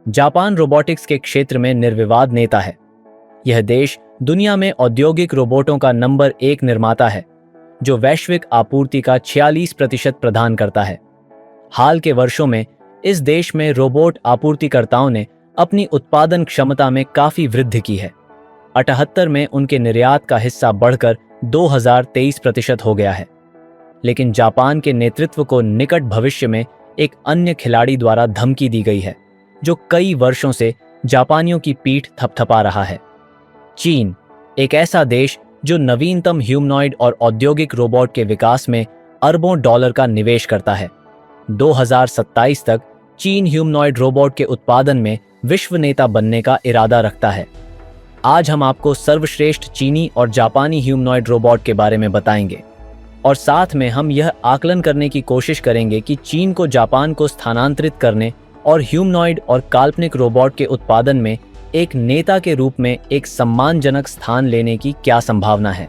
Japan robotics के क्षेत्र में निर्विवाद नेता है। यह देश दुनिया में औद्योगिक रोबोटों का नंबर 1 निर्माता है, जो वैश्विक आपूर्ति का 46% प्रदान करता है। हाल के वर्षों में इस देश में रोबोट आपूर्तिकर्ताओं ने अपनी उत्पादन क्षमता में काफी वृद्धि की है। 78 में उनके निर्यात का हिस्सा बढ़कर 2023% हो गया है। लेकिन जापान के नेतृत्व को निकट भविष्य में एक अन्य खिलाड़ी द्वारा धमकी दी गई है, जो कई वर्षों से जापानियों की पीठ थपथपा रहा है। चीन, एक ऐसा देश जो नवीनतम ह्यूमनॉइड और औद्योगिक रोबोट के विकास में अरबों डॉलर का निवेश करता है। 2027 तक चीन ह्यूमनॉइड रोबोट के उत्पादन में विश्व नेता बनने का इरादा रखता है। आज हम आपको सर्वश्रेष्ठ चीनी और जापानी ह्यूमनॉइड रोबोट के बारे में बताएंगे, और साथ में हम यह आकलन करने की कोशिश करेंगे कि चीन को जापान को स्थानांतरित करने और ह्यूमनॉइड और काल्पनिक रोबोट के उत्पादन में एक नेता के रूप में एक सम्मानजनक स्थान लेने की क्या संभावना है।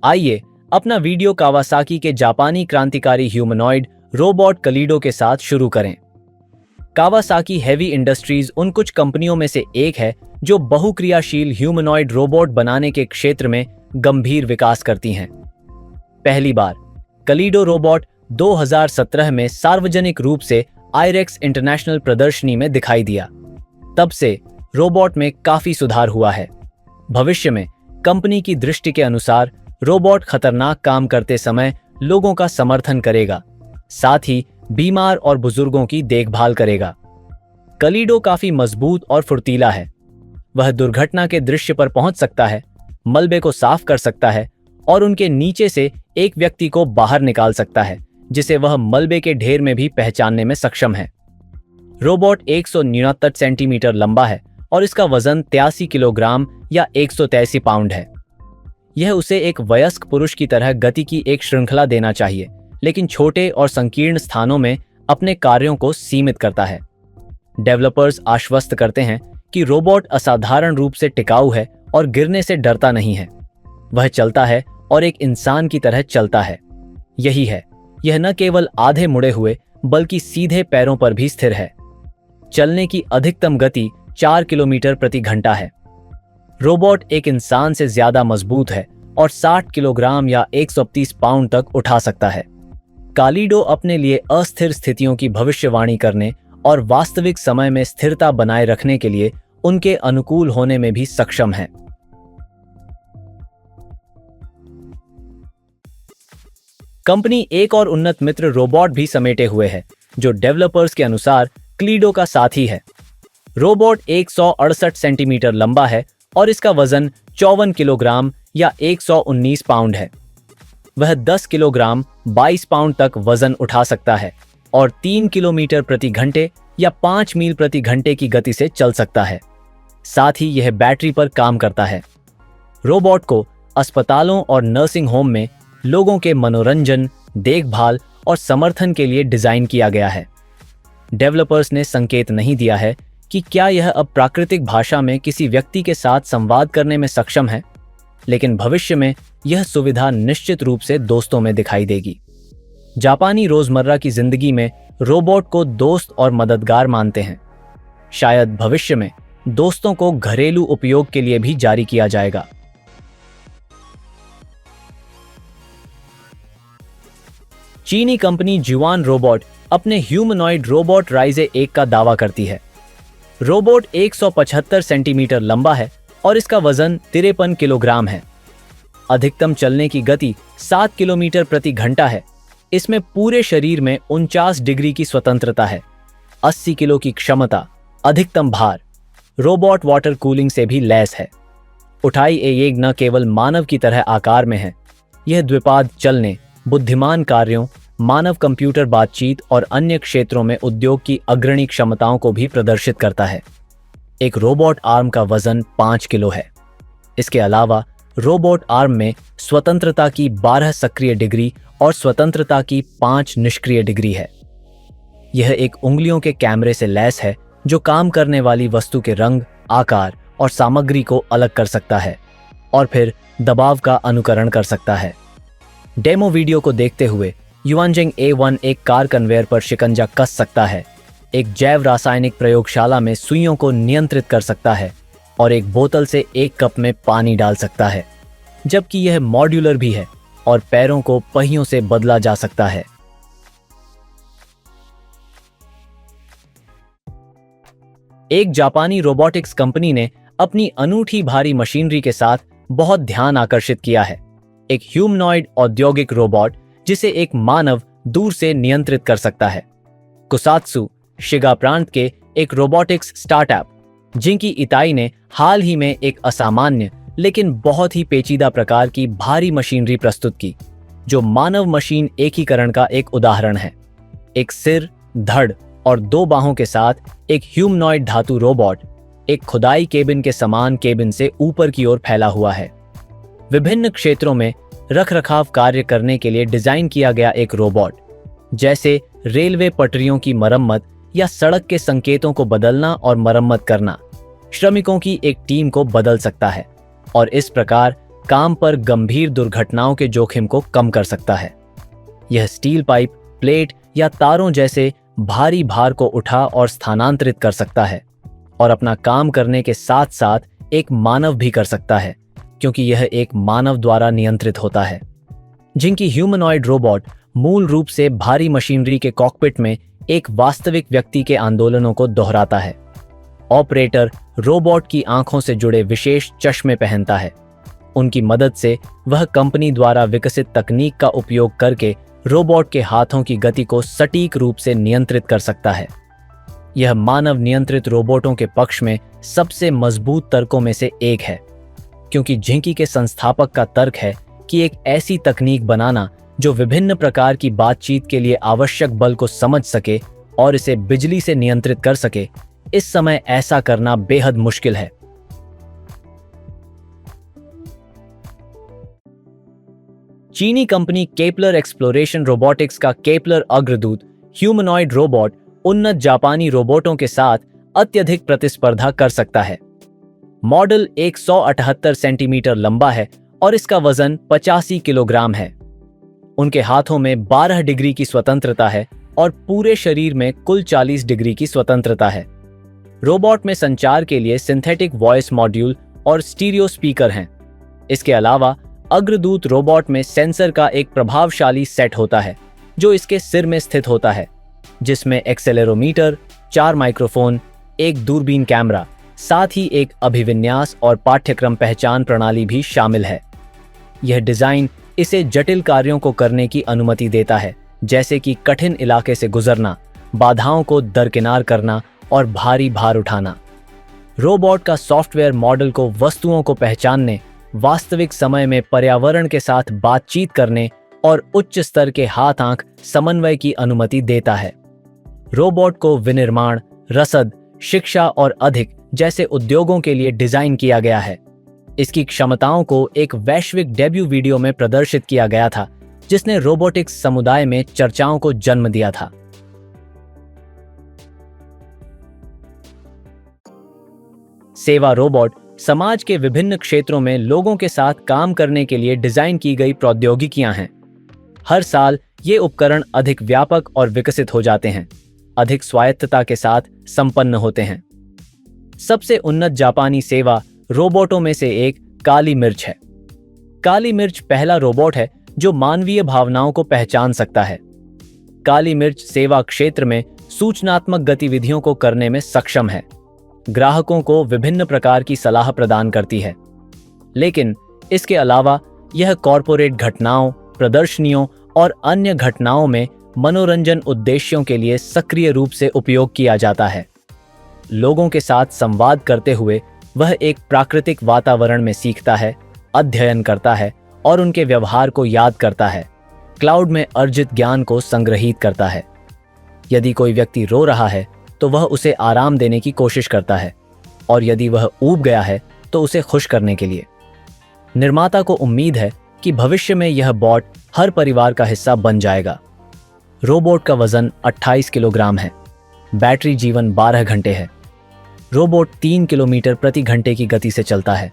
आइए अपना वीडियो कावासाकी के जापानी क्रांतिकारी ह्यूमनॉइड रोबोट कलीडो के साथ शुरू करें। कावासाकी हेवी इंडस्ट्रीज उन कुछ कंपनियों में से एक है जो बहुक्रियाशील ह्यूमनॉइड रोबोट बनाने के क्षेत्र में गंभीर विकास करती हैं। पहली बार कलीडो रोबोट 2017 में सार्वजनिक रूप से आईरेक्स इंटरनेशनल प्रदर्शनी में दिखाई दिया। तब से रोबोट में काफी सुधार हुआ है। भविष्य में कंपनी की दृष्टि के अनुसार रोबोट खतरनाक काम करते समय लोगों का समर्थन करेगा, साथ ही बीमार और बुजुर्गों की देखभाल करेगा। कलीडो काफी मजबूत और फुर्तीला है। वह दुर्घटना के दृश्य पर पहुंच सकता है, मलबे को साफ कर सकता है और उनके नीचे से एक व्यक्ति को बाहर निकाल सकता है, जिसे वह मलबे के ढेर में भी पहचानने में सक्षम है। रोबोट 169 सेंटीमीटर लंबा है और इसका वजन 83 किलोग्राम या 183 पाउंड है। यह उसे एक वयस्क पुरुष की तरह गति की एक श्रृंखला देना चाहिए, लेकिन छोटे और संकीर्ण स्थानों में अपने कार्यों को सीमित करता है। डेवलपर्स आश्वस्त करते हैं कि रोबोट असाधारण रूप से टिकाऊ है और गिरने से डरता नहीं है। वह चलता है और एक इंसान की तरह चलता है। यही है, यह न केवल आधे मुड़े हुए बल्कि सीधे पैरों पर भी स्थिर है। चलने की अधिकतम गति 4 किलोमीटर प्रति घंटा है। रोबोट एक इंसान से ज्यादा मजबूत है और 60 किलोग्राम या 130 पाउंड तक उठा सकता है। कालीडो अपने लिए अस्थिर स्थितियों की भविष्यवाणी करने और वास्तविक समय में स्थिरता बनाए रखने के लिए उनके अनुकूल होने में भी सक्षम है। कंपनी एक और उन्नत मित्र रोबोट भी समेटे हुए है, जो डेवलपर्स के अनुसार क्लीडो का साथी है। रोबोट 168 सेंटीमीटर लंबा है और इसका वजन 54 किलोग्राम या 119 पाउंड है। वह 10 किलोग्राम 22 पाउंड तक वजन उठा सकता है और 3 किलोमीटर प्रति घंटे या 5 मील प्रति घंटे की गति से चल सकता है। साथ ही यह बैटरी पर काम करता है। रोबोट को अस्पतालों और नर्सिंग होम में लोगों के मनोरंजन, देखभाल और समर्थन के लिए डिजाइन किया गया है। डेवलपर्स ने संकेत नहीं दिया है कि क्या यह अब प्राकृतिक भाषा में किसी व्यक्ति के साथ संवाद करने में सक्षम है, लेकिन भविष्य में यह सुविधा निश्चित रूप से दोस्तों में दिखाई देगी। जापानी रोजमर्रा की जिंदगी में रोबोट को दोस्त और मददगार मानते हैं। शायद भविष्य में दोस्तों को घरेलू उपयोग के लिए भी जारी किया जाएगा। चीनी कंपनी जुआन रोबोट अपने ह्यूमनॉइड रोबोट राइजे 1 का दावा करती है। रोबोट 175 सेंटीमीटर लंबा है और इसका वजन 53 किलोग्राम है। अधिकतम चलने की गति 7 किलोमीटर प्रति घंटा है। इसमें पूरे शरीर में 49 डिग्री की स्वतंत्रता है। 80 किलो की क्षमता, अधिकतम भार। रोबोट वाटर कूलिंग से भी लैस है। उठाई एक न केवल मानव की तरह आकार में है, यह द्विपाद चलने, बुद्धिमान कार्यों, मानव कंप्यूटर बातचीत और अन्य क्षेत्रों में उद्योग की अग्रणी क्षमताओं को भी प्रदर्शित करता है। एक रोबोट आर्म का वजन 5 किलो है। इसके अलावा रोबोट आर्म में स्वतंत्रता की 12 सक्रिय डिग्री और स्वतंत्रता की 5 निष्क्रिय डिग्री है। यह एक उंगलियों के कैमरे से लैस है जो काम करने वाली वस्तु के रंग, आकार और सामग्री को अलग कर सकता है। और फिर दबाव का अनुकरण कर सकता है। डेमो वीडियो को देखते हुए युआनजिंग A1 एक कार कन्वेयर पर शिकंजा कस सकता है, एक जैव रासायनिक प्रयोगशाला में सुइयों को नियंत्रित कर सकता है और एक बोतल से 1 कप में पानी डाल सकता है, जबकि यह मॉड्यूलर भी है और पैरों को पहियों से बदला जा सकता है। एक जापानी रोबोटिक्स कंपनी ने अपनी अनूठी भारी मशीनरी के साथ बहुत ध्यान आकर्षित किया है। एक ह्यूमनॉइड औद्योगिक रोबोट जिसे एक मानव दूर से नियंत्रित कर सकता है। कुसात्सु शिगा प्रांत के एक रोबोटिक्स स्टार्टअप जिंकी इताई ने हाल ही में एक असामान्य लेकिन बहुत ही पेचीदा प्रकार की भारी मशीनरी प्रस्तुत की, जो मानव मशीन एकीकरण का एक उदाहरण है। एक सिर, धड़ और 2 बाहों के साथ एक ह्यूमनॉइड धातु रोबोट एक खुदाई केबिन के समान केबिन से ऊपर की ओर फैला हुआ है। विभिन्न क्षेत्रों में रखरखाव कार्य करने के लिए डिजाइन किया गया एक रोबोट, जैसे रेलवे पटरियों की मरम्मत या सड़क के संकेतों को बदलना और मरम्मत करना, श्रमिकों की एक टीम को बदल सकता है और इस प्रकार काम पर गंभीर दुर्घटनाओं के जोखिम को कम कर सकता है। यह स्टील पाइप, प्लेट या तारों जैसे भारी भार को उठा और स्थानांतरित कर सकता है और अपना काम करने के साथ साथ एक मानव भी कर सकता है, क्योंकि यह एक मानव द्वारा नियंत्रित होता है। जिनकी ह्यूमनॉइड रोबोट मूल रूप से भारी मशीनरी के कॉकपिट में एक वास्तविक व्यक्ति के आंदोलनों को दोहराता है। ऑपरेटर रोबोट की आंखों से जुड़े विशेष चश्मे पहनता है। उनकी मदद से वह कंपनी द्वारा विकसित तकनीक का उपयोग करके रोबोट के हाथों की गति को सटीक रूप से नियंत्रित कर सकता है। यह मानव नियंत्रित रोबोटों के पक्ष में सबसे मजबूत तर्कों में से एक है, क्योंकि झिंकी के संस्थापक का तर्क है कि एक ऐसी तकनीक बनाना जो विभिन्न प्रकार की बातचीत के लिए आवश्यक बल को समझ सके और इसे बिजली से नियंत्रित कर सके, इस समय ऐसा करना बेहद मुश्किल है। चीनी कंपनी केपलर एक्सप्लोरेशन रोबोटिक्स का केपलर अग्रदूत ह्यूमनॉइड रोबोट उन्नत जापानी रोबोटों के साथ अत्यधिक प्रतिस्पर्धा कर सकता है। मॉडल 178 सेंटीमीटर लंबा है और इसका वजन 85 किलोग्राम है। उनके हाथों में 12 डिग्री की स्वतंत्रता है और पूरे शरीर में कुल 40 डिग्री की स्वतंत्रता है। रोबोट में संचार के लिए सिंथेटिक वॉइस मॉड्यूल और स्टीरियो स्पीकर हैं। इसके अलावा अग्रदूत रोबोट में सेंसर का एक प्रभावशाली सेट होता है जो इसके सिर में स्थित होता है, जिसमें एक्सेलेरोमीटर, 4 माइक्रोफोन, एक दूरबीन कैमरा, साथ ही एक अभिविन्यास और पाठ्यक्रम पहचान प्रणाली भी शामिल है। यह डिजाइन इसे जटिल कार्यों को करने की अनुमति देता है, जैसे कि कठिन इलाके से गुजरना, बाधाओं को दरकिनार करना और भारी भार उठाना। रोबोट का सॉफ्टवेयर मॉडल को वस्तुओं को पहचानने, वास्तविक समय में पर्यावरण के साथ बातचीत करने और उच्च स्तर के हाथ-आंख समन्वय की अनुमति देता है। रोबोट को विनिर्माण, रसद, शिक्षा और अधिक जैसे उद्योगों के लिए डिजाइन किया गया है। इसकी क्षमताओं को एक वैश्विक डेब्यू वीडियो में प्रदर्शित किया गया था, जिसने रोबोटिक्स समुदाय में चर्चाओं को जन्म दिया था। सेवा रोबोट समाज के विभिन्न क्षेत्रों में लोगों के साथ काम करने के लिए डिजाइन की गई प्रौद्योगिकियां हैं। हर साल ये उपकरण अधिक व्यापक और विकसित हो जाते हैं, अधिक स्वायत्तता के साथ संपन्न होते हैं। सबसे उन्नत जापानी सेवा रोबोटों में से एक काली मिर्च है। काली मिर्च पहला रोबोट है जो मानवीय भावनाओं को पहचान सकता है। काली मिर्च सेवा क्षेत्र में सूचनात्मक गतिविधियों को करने में सक्षम है, ग्राहकों को विभिन्न प्रकार की सलाह प्रदान करती है। लेकिन इसके अलावा यह कॉरपोरेट घटनाओं, प्रदर्शनियों और अन्य घटनाओं में मनोरंजन उद्देश्यों के लिए सक्रिय रूप से उपयोग किया जाता है। लोगों के साथ संवाद करते हुए वह एक प्राकृतिक वातावरण में सीखता है, अध्ययन करता है और उनके व्यवहार को याद करता है, क्लाउड में अर्जित ज्ञान को संग्रहीत करता है। यदि कोई व्यक्ति रो रहा है तो वह उसे आराम देने की कोशिश करता है, और यदि वह ऊब गया है तो उसे खुश करने के लिए। निर्माता को उम्मीद है कि भविष्य में यह बॉट हर परिवार का हिस्सा बन जाएगा। रोबोट का वजन 28 किलोग्राम है। बैटरी जीवन 12 घंटे है। रोबोट 3 किलोमीटर प्रति घंटे की गति से चलता है।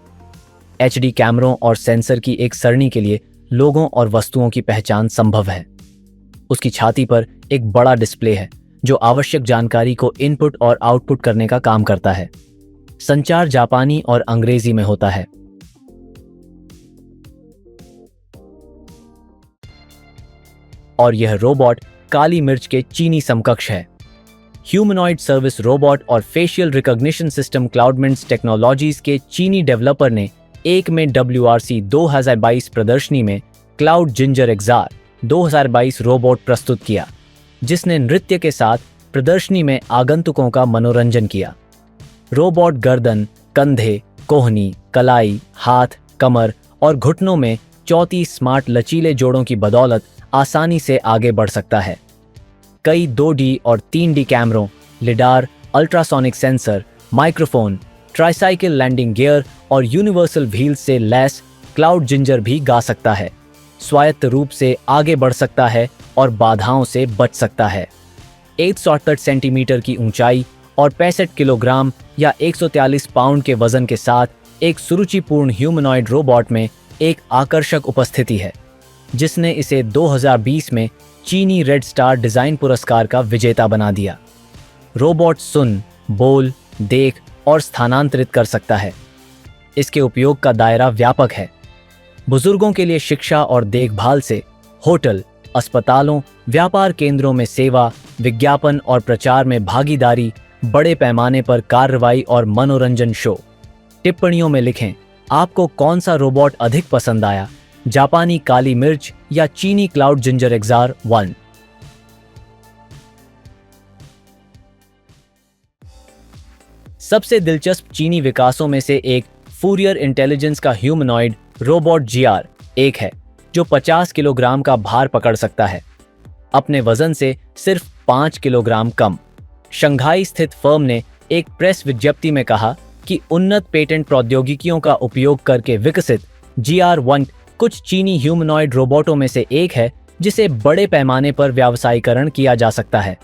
HD कैमरों और सेंसर की एक सरणी के लिए लोगों और वस्तुओं की पहचान संभव है। उसकी छाती पर एक बड़ा डिस्प्ले है जो आवश्यक जानकारी को इनपुट और आउटपुट करने का काम करता है। संचार जापानी और अंग्रेजी में होता है। और यह रोबोट काली मिर्च के चीनी समकक्ष है। ह्यूमनॉइड सर्विस रोबोट और फेशियल रिकॉग्निशन सिस्टम क्लाउडमिंट्स टेक्नोलॉजीज के चीनी डेवलपर ने एक में WRC 2022 प्रदर्शनी में क्लाउड जिंजर एक्जार 2022 रोबोट प्रस्तुत किया, जिसने नृत्य के साथ प्रदर्शनी में आगंतुकों का मनोरंजन किया। रोबोट गर्दन, कंधे, कोहनी, कलाई, हाथ, कमर और घुटनों में 34 स्मार्ट लचीले जोड़ों की बदौलत आसानी से आगे बढ़ सकता है। कई 2D और 3D कैमरों, lidar, ultrasonic sensor, microphone, tricycle landing gear और यूनिवर्सल व्हील्स से लैस क्लाउड जिंजर भी गा सकता है, स्वायत्त रूप से आगे बढ़ सकता है और बाधाओं से बच सकता है। 168 सेंटीमीटर की ऊंचाई और 65 किलोग्राम या 143 पाउंड के वजन के साथ एक सुरुचिपूर्ण ह्यूमनॉइड रोबोट में एक आकर्षक उपस्थिति है, जिसने इसे 2020 में चीनी रेड स्टार डिजाइन पुरस्कार का विजेता बना दिया। रोबोट सुन, बोल, देख और स्थानांतरित कर सकता है। इसके उपयोग का दायरा व्यापक है। बुजुर्गों के लिए शिक्षा और देखभाल से होटल, अस्पतालों, व्यापार केंद्रों में सेवा, विज्ञापन और प्रचार में भागीदारी, बड़े पैमाने पर कार्रवाई और मनोरंजन शो। टिप्पणियों में लिखें, आपको कौन सा रोबोट अधिक पसंद आया, जापानी काली मिर्च या चीनी क्लाउड जिंजर एक्जार 1। सबसे दिलचस्प चीनी विकासों में से एक फूरियर इंटेलिजेंस का ह्यूमनॉइड रोबोट GR1 है, जो 50 किलोग्राम का भार पकड़ सकता है, अपने वजन से सिर्फ 5 किलोग्राम कम। शंघाई स्थित फर्म ने एक प्रेस विज्ञप्ति में कहा कि उन्नत पेटेंट प्रौद्योगिकियों का उपयोग करके विकसित GR1 कुछ चीनी ह्यूमनॉइड रोबोटों में से एक है जिसे बड़े पैमाने पर व्यावसायीकरण किया जा सकता है।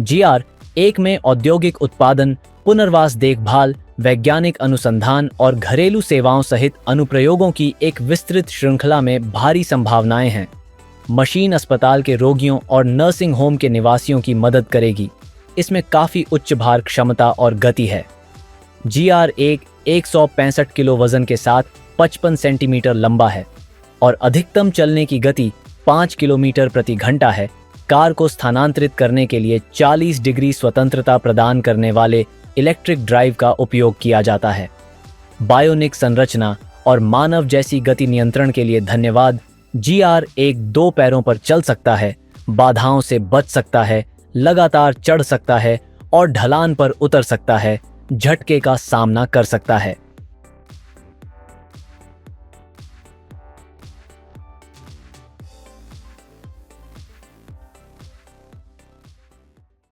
GR1 में औद्योगिक उत्पादन, पुनर्वास देखभाल, वैज्ञानिक अनुसंधान और घरेलू सेवाओं सहित अनुप्रयोगों की एक विस्तृत श्रृंखला में भारी संभावनाएं हैं। मशीन अस्पताल के रोगियों और नर्सिंग होम के निवासियों की मदद करेगी। इसमें काफी उच्च भार क्षमता और गति है। GR1 165 किलो वजन के साथ 55 सेंटीमीटर लंबा है और अधिकतम चलने की गति 5 किलोमीटर प्रति घंटा है। कार को स्थानांतरित करने के लिए 40 डिग्री स्वतंत्रता प्रदान करने वाले इलेक्ट्रिक ड्राइव का उपयोग किया जाता है। बायोनिक संरचना और मानव जैसी गति नियंत्रण के लिए धन्यवाद। GR1 2 पैरों पर चल सकता है, बाधाओं से बच सकता है, लगातार चढ़ सकता है और ढलान पर उतर सकता है, झटके का सामना कर सकता है।